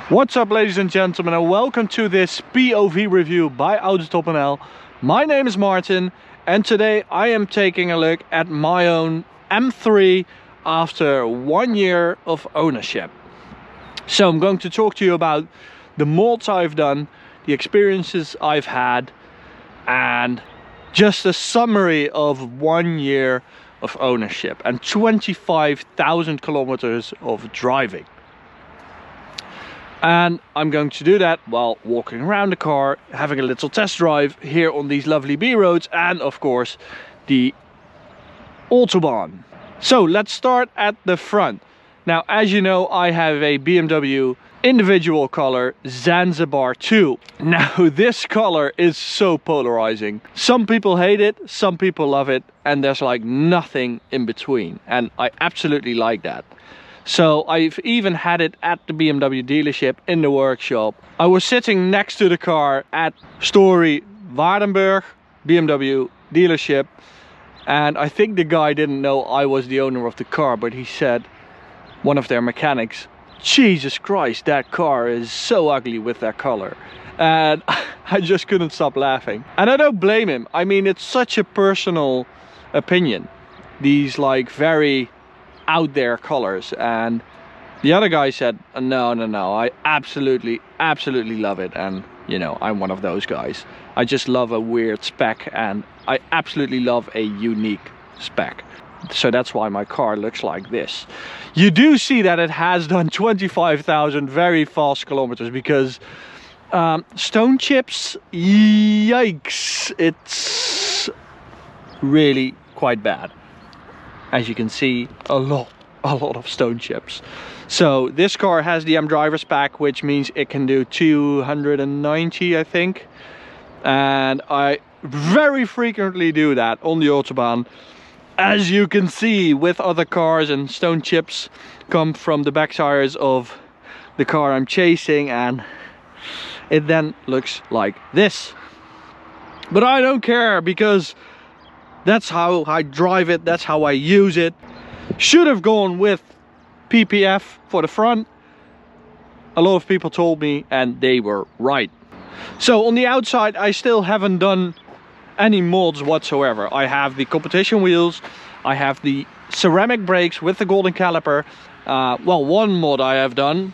What's up, ladies and gentlemen, and welcome to this POV review by AutoTopNL. My name is Martin, and today I am taking a look at my own M3 after 1 year of ownership. So I'm going to talk to you about the mods I've done, the experiences I've had, and just a summary of 1 year of ownership and 25,000 kilometers of driving. And I'm going to do that while walking around the car, having a little test drive here on these lovely B roads, and of course the Autobahn. So let's start at the front. Now, as you know, I have a BMW individual color Zanzibar 2. Now, this color is so polarizing. Some people hate it, some people love it, and there's like nothing in between. And I absolutely like that. So I've even had it at the BMW dealership in the workshop. I was sitting next to the car at Story Waardenburg BMW dealership, and I think the guy didn't know I was the owner of the car, but he said, one of their mechanics, "Jesus Christ, that car is so ugly with that color." And I just couldn't stop laughing. And I don't blame him. I mean, it's such a personal opinion. These like very out there colors, and the other guy said, no, I absolutely love it. And you know, I'm one of those guys. I just love a weird spec, and I absolutely love a unique spec. So that's why my car looks like this. You do see that it has done 25,000 very fast kilometers, because stone chips, yikes, it's really quite bad. As you can see, a lot of stone chips. So this car has the M driver's pack, which means it can do 290, I think. And I very frequently do that on the Autobahn. As you can see, with other cars, and stone chips come from the back tires of the car I'm chasing, and it then looks like this. But I don't care, because that's how I drive it, that's how I use it. Should have gone with PPF for the front. A lot of people told me, and they were right. So on the outside, I still haven't done any mods whatsoever. I have the competition wheels, I have the ceramic brakes with the golden caliper. Well, one mod I have done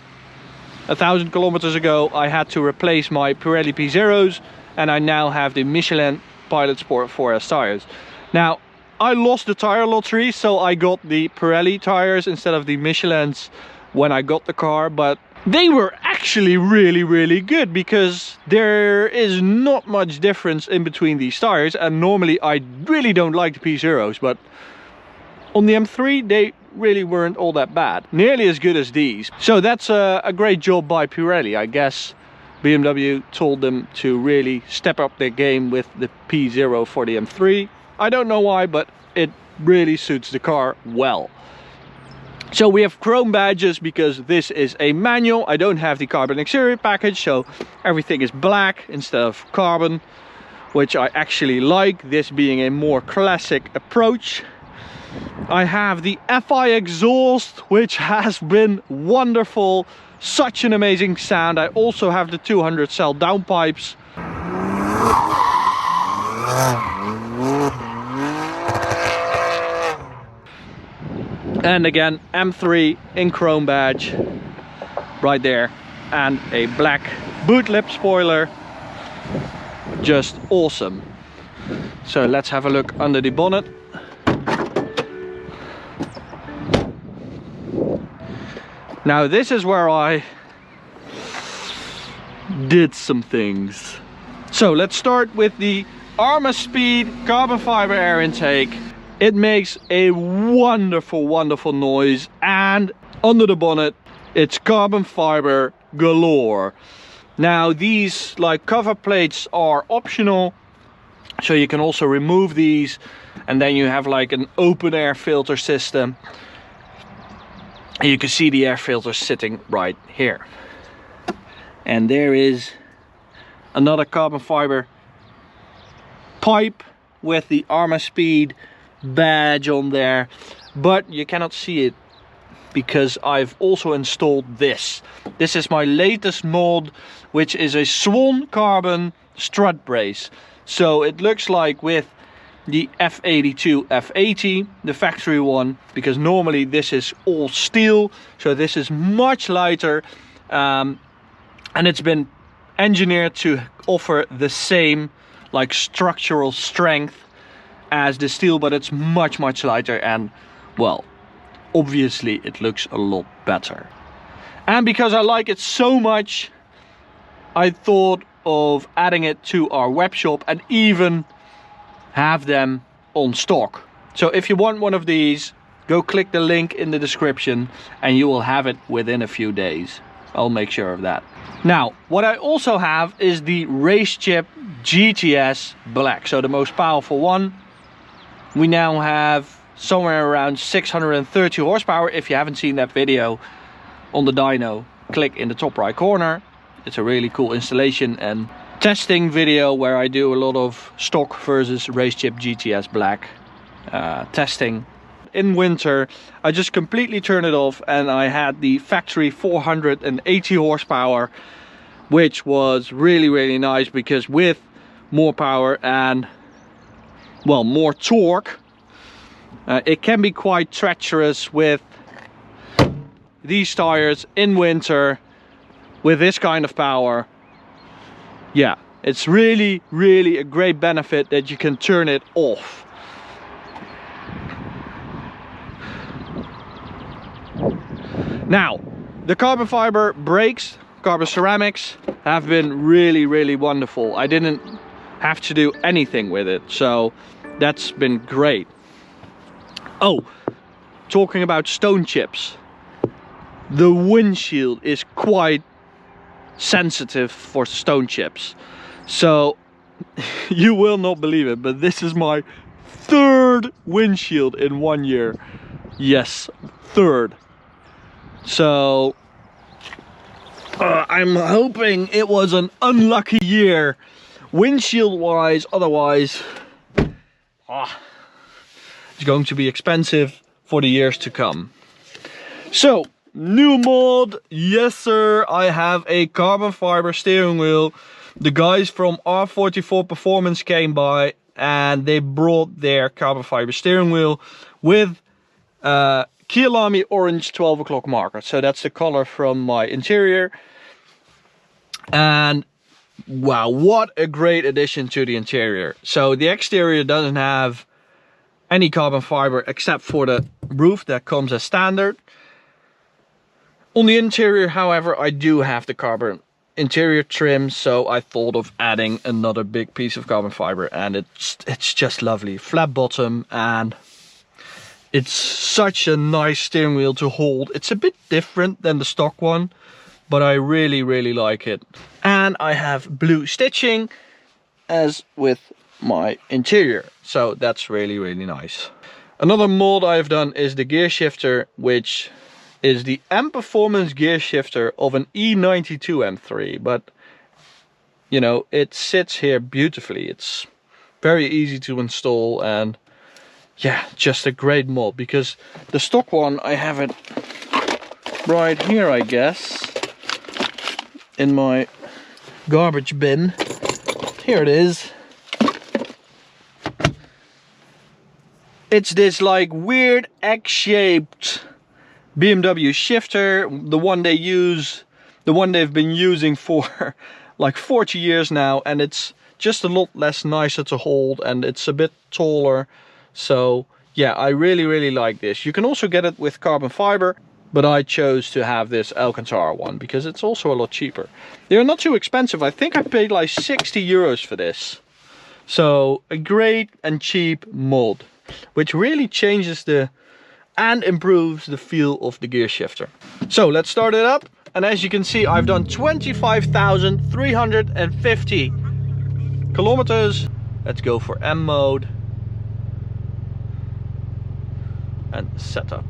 1,000 kilometers ago. I had to replace my Pirelli P0s, and I now have the Michelin Pilot Sport 4S tires. Now, I lost the tire lottery, so I got the Pirelli tires instead of the Michelins when I got the car, but they were actually really good, because there is not much difference in between these tires, and normally I really don't like the P0s, but on the M3 they really weren't all that bad. Nearly as good as these. So that's a great job by Pirelli. I guess BMW told them to really step up their game with the P0 for the M3. I don't know why, but it really suits the car well. So we have chrome badges, because this is a manual. I don't have the carbon exterior package, so everything is black instead of carbon, which I actually like, this being a more classic approach. I have the FI exhaust, which has been wonderful, such an amazing sound. I also have the 200 cell downpipes. And again, M3 in chrome badge right there, and a black boot lip spoiler. Just awesome. So let's have a look under the bonnet. Now this is where I did some things. So let's start with the Arma Speed carbon fiber air intake. It makes a wonderful noise, and under the bonnet it's carbon fiber galore. Now these like cover plates are optional, so you can also remove these, and then you have like an open air filter system. And you can see the air filter sitting right here. And there is another carbon fiber pipe with the Arma Speed badge on there, but you cannot see it because I've also installed this. This is my latest mod, which is a Swan carbon strut brace. So it looks like with the F82 F80, the factory one, because normally this is all steel, so this is much lighter, and it's been engineered to offer the same like structural strength as the steel, but it's much lighter, and well, obviously it looks a lot better. And because I like it so much, I thought of adding it to our web shop and even have them on stock. So if you want one of these, go click the link in the description and you will have it within a few days. I'll make sure of that. Now, what I also have is the Race Chip GTS Black, so the most powerful one. We now have somewhere around 630 horsepower. If you haven't seen that video on the dyno, click in the top right corner. It's a really cool installation and testing video where I do a lot of stock versus Race Chip GTS Black testing. In winter, I just completely turned it off and I had the factory 480 horsepower, which was really nice, because with more power and well, more torque, it can be quite treacherous with these tires in winter with this kind of power. Yeah, it's really a great benefit that you can turn it off. Now, the carbon fiber brakes, carbon ceramics, have been really wonderful. I didn't have to do anything with it, so that's been great. Oh, talking about stone chips, the windshield is quite sensitive for stone chips. So you will not believe it, but this is my third windshield in 1 year. Yes, third. So I'm hoping it was an unlucky year windshield wise, otherwise it's going to be expensive for the years to come. So, new mod, yes sir, I have a carbon fiber steering wheel. The guys from R44 Performance came by and they brought their carbon fiber steering wheel with Key Lamy orange 12 o'clock marker. So that's the color from my interior. And wow, what a great addition to the interior. So the exterior doesn't have any carbon fiber except for the roof that comes as standard. On the interior, however, I do have the carbon interior trim, so I thought of adding another big piece of carbon fiber, and it's just lovely. Flat bottom, and it's such a nice steering wheel to hold. It's a bit different than the stock one, but I really like it. And I have blue stitching as with my interior, so that's really nice. Another mod I've done is the gear shifter, which is the M Performance gear shifter of an E92 M3, but you know, it sits here beautifully. It's very easy to install, and yeah, just a great mod, because the stock one, I have it right here, I guess, in my garbage bin. Here it is. It's this like weird egg-shaped BMW shifter, the one they've been using for like 40 years now, and it's just a lot less nicer to hold, and it's a bit taller. So yeah, I really like this. You can also get it with carbon fiber, but I chose to have this Alcantara one because it's also a lot cheaper. They're not too expensive. I think I paid like 60 euros for this. So a great and cheap mod, which really changes and improves the feel of the gear shifter. So let's start it up, and as you can see, I've done 25,350 kilometers. Let's go for M mode and setup,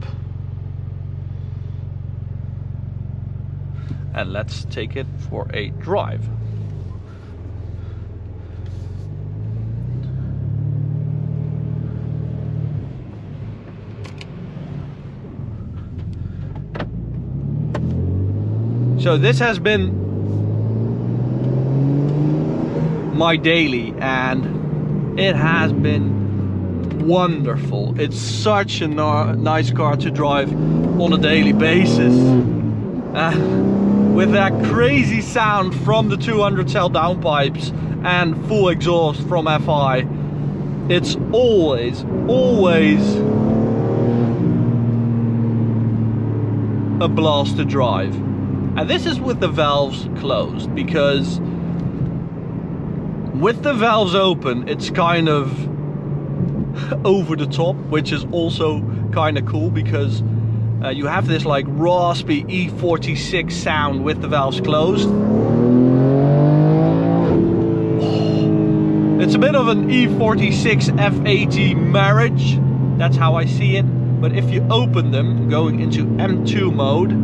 and let's take it for a drive. So this has been my daily, and it has been wonderful. It's such a nice car to drive on a daily basis. With that crazy sound from the 200 cell downpipes and full exhaust from FI, it's always a blast to drive. And this is with the valves closed, because with the valves open it's kind of over the top, which is also kind of cool, because you have this like raspy E46 sound with the valves closed. It's a bit of an E46 F80 marriage, that's how I see it. But if you open them, going into M2 mode,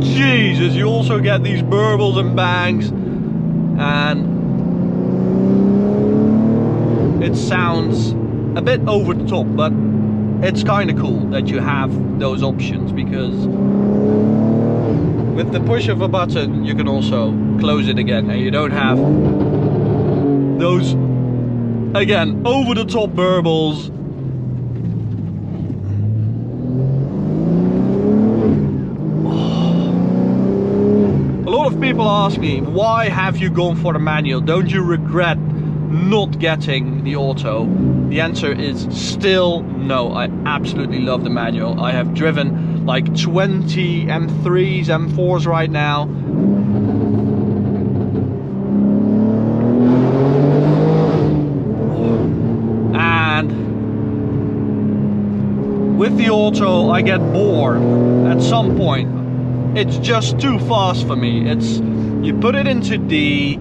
Jesus, you also get these burbles and bangs, and it sounds a bit over the top, but it's kind of cool that you have those options, because with the push of a button you can also close it again, and you don't have those, again, over the top burbles. A lot of people ask me, why have you gone for the manual? Don't you regret not getting the auto? The answer is still no. I absolutely love the manual. I have driven like 20 M3s, M4s right now. And with the auto I get bored at some point. It's just too fast for me. It's, you put it into D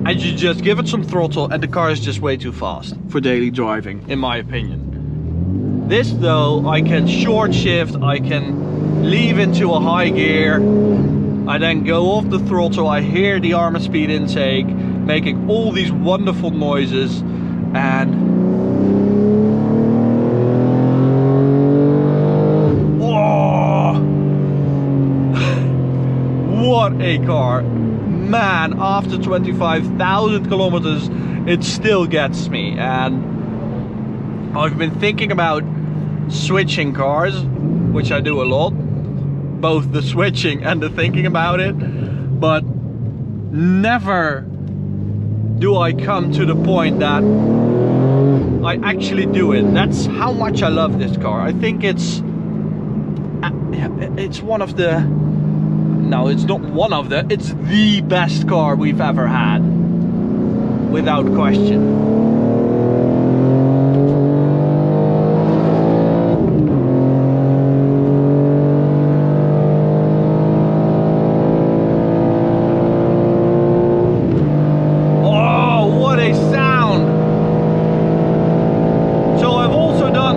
and you just give it some throttle and the car is just way too fast for daily driving, in my opinion. This though, I can short shift, I can leave into a high gear, I then go off the throttle, I hear the armor speed intake making all these wonderful noises, and what a car, man. After 25,000 kilometers it still gets me. And I've been thinking about switching cars, which I do a lot, both the switching and the thinking about it, but never do I come to the point that I actually do it. That's how much I love this car. I think it's one of the, no, it's not one of the, it's the best car we've ever had, without question. Oh, what a sound! So I've also done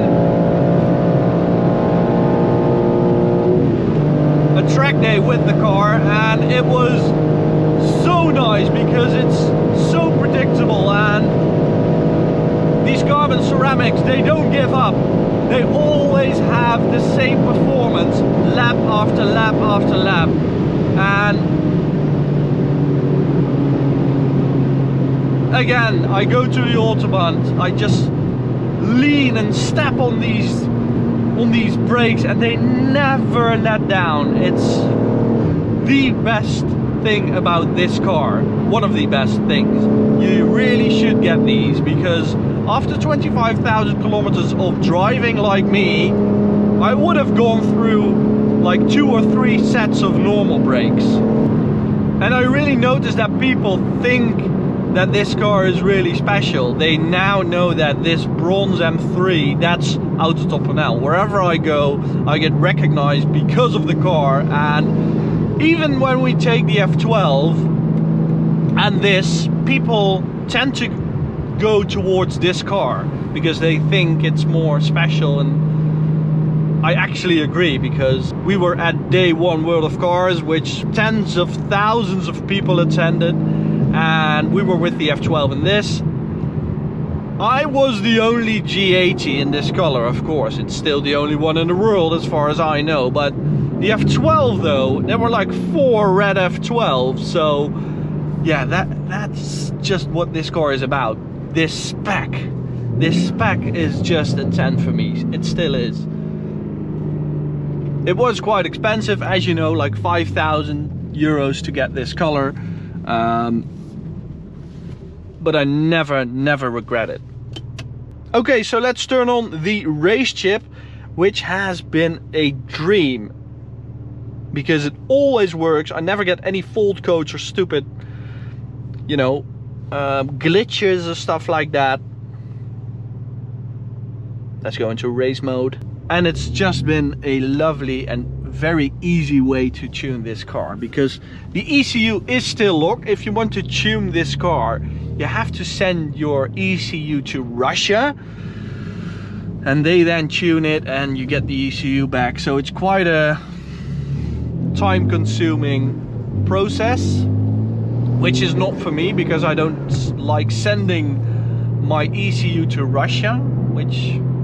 a track day with the car, and it was so nice because it's so predictable, and these carbon ceramics, they don't give up. They always have the same performance lap after lap after lap. And again, I go to the autobahn, I just lean and step on these brakes and they never let down. It's the best thing about this car, one of the best things. You really should get these, because after 25,000 kilometers of driving like me, I would have gone through like 2 or 3 sets of normal brakes. And I really noticed that people think that this car is really special. They now know that this bronze M3, that's AutoTopNL. Wherever I go, I get recognized because of the car. And even when we take the F12 and this, people tend to go towards this car because they think it's more special, and I actually agree, because we were at day 1 World of Cars, which tens of thousands of people attended, and we were with the F12 in this. I was the only G80 in this color, of course. It's still the only one in the world as far as I know, but the F12 though, there were like 4 red F12s, so yeah, that's just what this car is about. This spec is just a 10 for me. It still is. It was quite expensive, as you know, like 5,000 euros to get this color, but I never regret it. Okay, so let's turn on the race chip, which has been a dream because it always works. I never get any fault codes or stupid, you know, glitches or stuff like that. Let's go into race mode. And it's just been a lovely and very easy way to tune this car, because the ECU is still locked. If you want to tune this car, you have to send your ECU to Russia and they then tune it and you get the ECU back. So it's quite a time-consuming process, which is not for me because I don't like sending my ECU to Russia, which,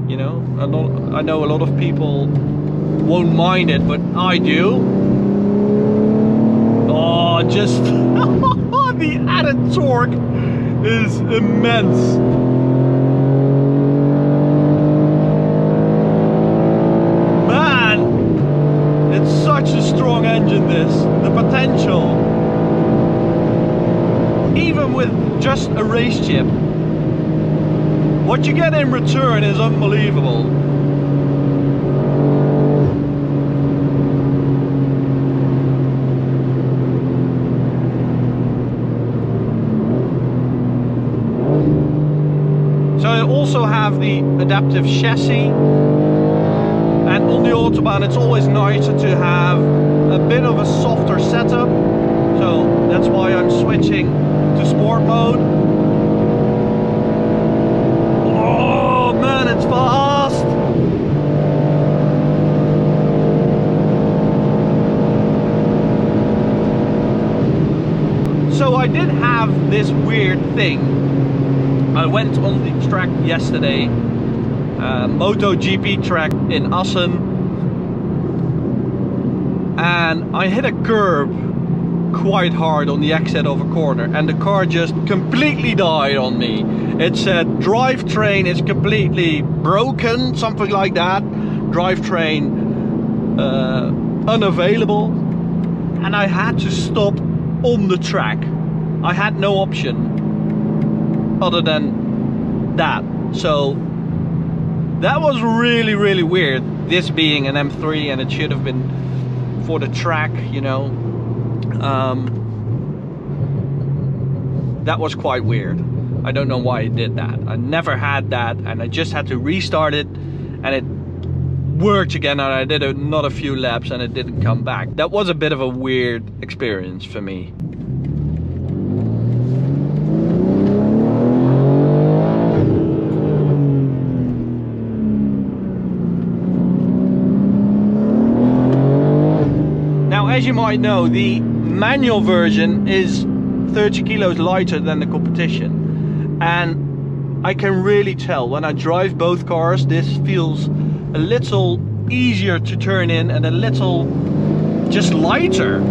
you know, I know a lot of people won't mind it, but I do. Oh, just the added torque is immense. Man, it's such a strong engine, this. The potential, even with just a race chip, what you get in return is unbelievable. So I also have the adaptive chassis, and on the Autobahn it's always nicer to have a bit of a softer setup, so that's why I'm switching to sport mode. Oh man, it's fast! So I did have this weird thing. I went on the track yesterday, MotoGP track in Assen, and I hit a curb quite hard on the exit of a corner and the car just completely died on me. It said drivetrain is completely broken, something like that, drivetrain unavailable, and I had to stop on the track. I had no option other than that. So that was really weird, this being an M3 and it should have been for the track, you know. That was quite weird. I don't know why it did that. I never had that, and I just had to restart it and it worked again, and I did not a few laps and it didn't come back. That was a bit of a weird experience for me. As you might know, the manual version is 30 kilos lighter than the competition, and I can really tell when I drive both cars, this feels a little easier to turn in and a little just lighter.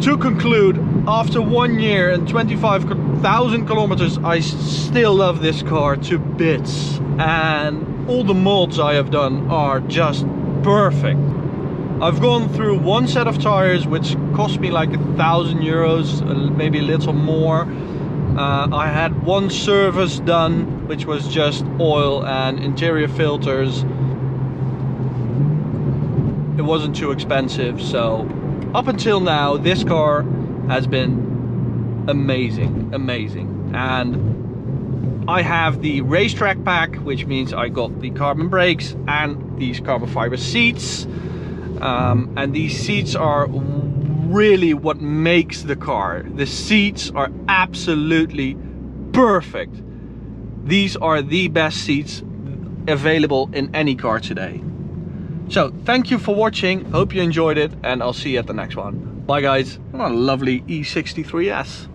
To conclude, after 1 year and 25,000 kilometers, I still love this car to bits, and all the mods I have done are just perfect. I've gone through one set of tires which cost me like 1,000 euros, maybe a little more. I had one service done which was just oil and interior filters. It wasn't too expensive, so up until now this car has been amazing. And I have the racetrack pack, which means I got the carbon brakes and these carbon fiber seats. And these seats are really what makes the car. The seats are absolutely perfect. These are the best seats available in any car today. So thank you for watching, hope you enjoyed it, and I'll see you at the next one. Bye guys. What a lovely E63S.